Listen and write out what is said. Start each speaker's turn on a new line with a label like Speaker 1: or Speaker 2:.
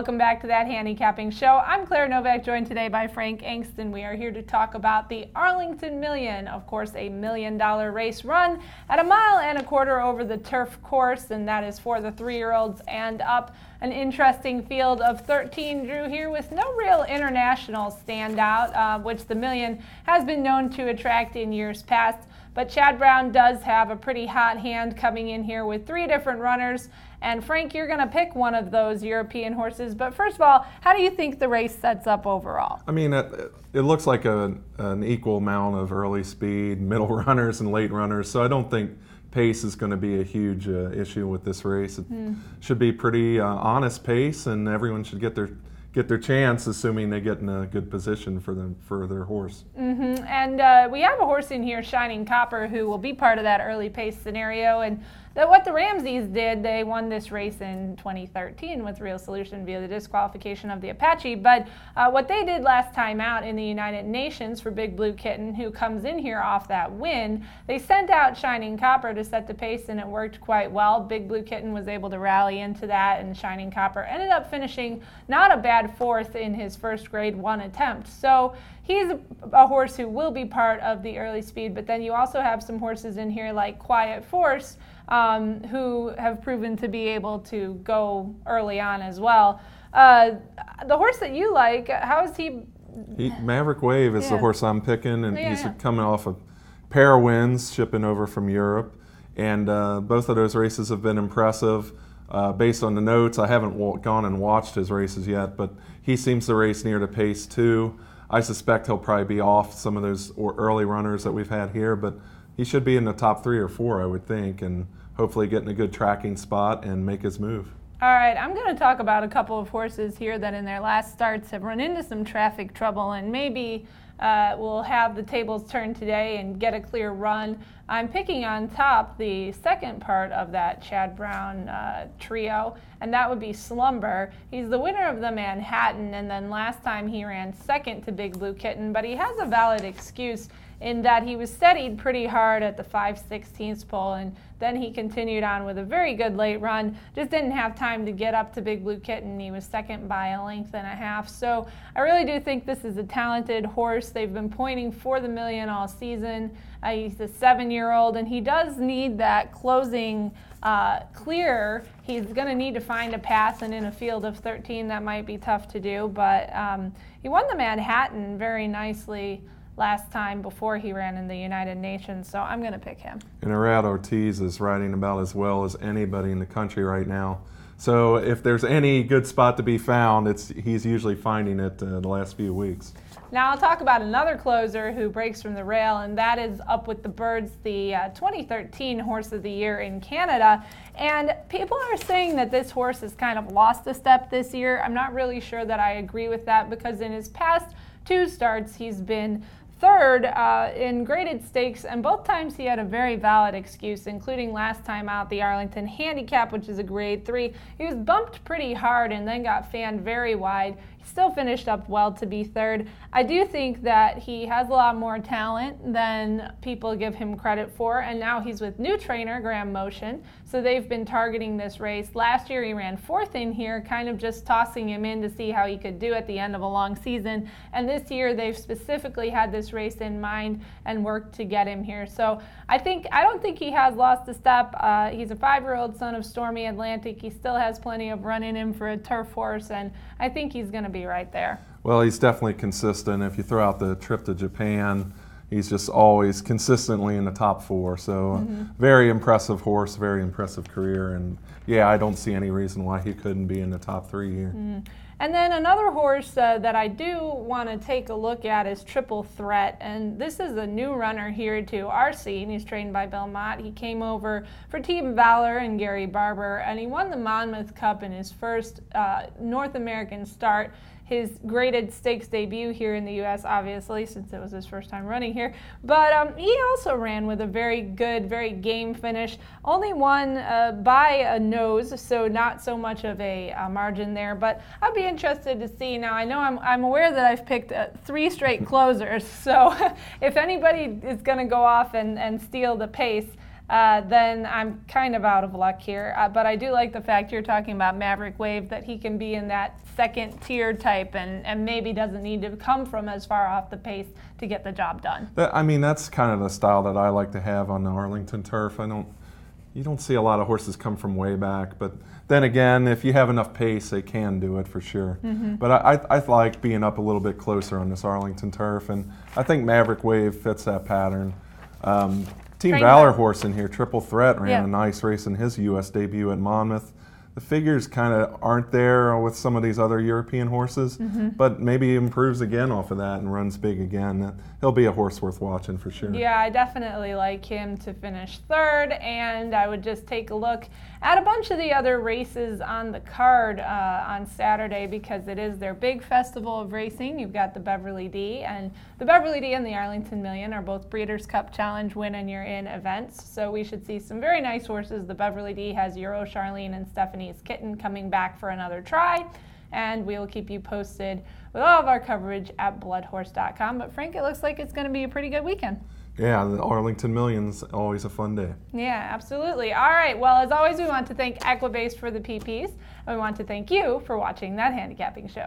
Speaker 1: welcome back to that handicapping show. I'm Claire Novak, joined today by Frank Angst, and we are here to talk about the Arlington Million. Of course, a $1 million race run at 1.25 miles over the turf course, and that is for the 3-year-olds and up. An interesting field of 13 drew here with no real international standout, which the Million has been known to attract in years past. But Chad Brown does have a pretty hot hand coming in here with 3 different runners. And Frank, you're going to pick one of those European horses. But first of all, how do you think the race sets up overall?
Speaker 2: I mean, it looks like an equal amount of early speed, middle runners, and late runners. So I don't think pace is going to be a huge issue with this race. It should be pretty honest pace, and everyone should get their chance, assuming they get in a good position for their horse.
Speaker 1: And we have a horse in here, Shining Copper, who will be part of that early pace scenario. And what the Ramseys did, they won this race in 2013 with Real Solution via the disqualification of the Apache. But what they did last time out in the United Nations for Big Blue Kitten, who comes in here off that win, they sent out Shining Copper to set the pace, and it worked quite well. Big Blue Kitten was able to rally into that, and Shining Copper ended up finishing not a bad 4th in his first grade 1 attempt. So he's a horse who will be part of the early speed, but then you also have some horses in here like Quiet Force, who have proven to be able to go early on as well. The horse that you like, how is he?
Speaker 2: Maverick Wave is the horse I'm picking, and he's coming off a pair of wins, shipping over from Europe. And both of those races have been impressive. Based on the notes, I haven't gone and watched his races yet, but he seems to race near the pace too. I suspect he'll probably be off some of those early runners that we've had here, but he should be in the top 3 or 4, I would think, and hopefully get in a good tracking spot and make his move.
Speaker 1: All right, I'm going to talk about a couple of horses here that in their last starts have run into some traffic trouble, and maybe we'll have the tables turned today and get a clear run. I'm picking on top the second part of that Chad Brown trio, and that would be Slumber. He's the winner of the Manhattan, and then last time he ran second to Big Blue Kitten, but he has a valid excuse in that he was steadied pretty hard at the 5/16 pole, and then he continued on with a very good late run. Just didn't have time to get up to Big Blue Kitten. He was second by 1.5 lengths. So I really do think this is a talented horse. They've been pointing for the Million all season. He's a 7-year-old, and he does need that closing clear. He's going to need to find a pass, and in a field of 13, that might be tough to do. But he won the Manhattan very nicely last time before he ran in the United Nations, so I'm going to pick him.
Speaker 2: And Arad Ortiz is riding about as well as anybody in the country right now. So if there's any good spot to be found, he's usually finding it the last few weeks.
Speaker 1: Now I'll talk about another closer who breaks from the rail, and that is Up With the Birds, the 2013 Horse of the Year in Canada. And people are saying that this horse has kind of lost a step this year. I'm not really sure that I agree with that, because in his past 2 starts he's been 3rd in graded stakes, and both times he had a very valid excuse, including last time out the Arlington Handicap, which is a grade 3. He was bumped pretty hard and then got fanned very wide. He still finished up well to be 3rd. I do think that he has a lot more talent than people give him credit for, and now he's with new trainer Graham Motion, so they've been targeting this race. Last year he ran 4th in here, kind of just tossing him in to see how he could do at the end of a long season, and this year they've specifically had this race in mind and worked to get him here. So I don't think he has lost a step. He's a 5-year-old son of Stormy Atlantic. He still has plenty of run in him for a turf horse, and I think he's going to be right there.
Speaker 2: Well, he's definitely consistent. If you throw out the trip to Japan, he's just always consistently in the top 4. So very impressive horse, very impressive career. And yeah, I don't see any reason why he couldn't be in the top 3 here.
Speaker 1: And then another horse that I do want to take a look at is Triple Threat. And this is a new runner here to our scene. He's trained by Bill Mott. He came over for Team Valor and Gary Barber, and he won the Monmouth Cup in his first North American start. His graded stakes debut here in the U.S., obviously, since it was his first time running here. But he also ran with a very good, very game finish. Only won by a nose, so not so much of a margin there. But I'd be interested to see. Now, I know I'm aware that I've picked 3 straight closers, so if anybody is going to go off and steal the pace, then I'm kind of out of luck here. But I do like the fact you're talking about Maverick Wave, that he can be in that second tier type and maybe doesn't need to come from as far off the pace to get the job done.
Speaker 2: That's kind of the style that I like to have on the Arlington turf. You don't see a lot of horses come from way back, but then again, if you have enough pace, they can do it for sure. Mm-hmm. But I like being up a little bit closer on this Arlington turf, and I think Maverick Wave fits that pattern. Team Valor horse in here, Triple Threat, ran a nice race in his U.S. debut at Monmouth. The figures kind of aren't there with some of these other European horses, but maybe he improves again off of that and runs big again. He'll be a horse worth watching for sure.
Speaker 1: Yeah, I definitely like him to finish third, and I would just take a look at a bunch of the other races on the card on Saturday, because it is their big festival of racing. You've got the Beverly D, and the Beverly D and the Arlington Million are both Breeders' Cup Challenge win and you're in events, so we should see some very nice horses. The Beverly D has Euro Charlene and Stephanie's Kitten coming back for another try, and we'll keep you posted with all of our coverage at bloodhorse.com. But Frank, it looks like it's going to be a pretty good weekend.
Speaker 2: Yeah, the Arlington Million's always a fun day.
Speaker 1: Yeah, absolutely. All right, well, as always, we want to thank Equibase for the PPs, and we want to thank you for watching That Handicapping Show.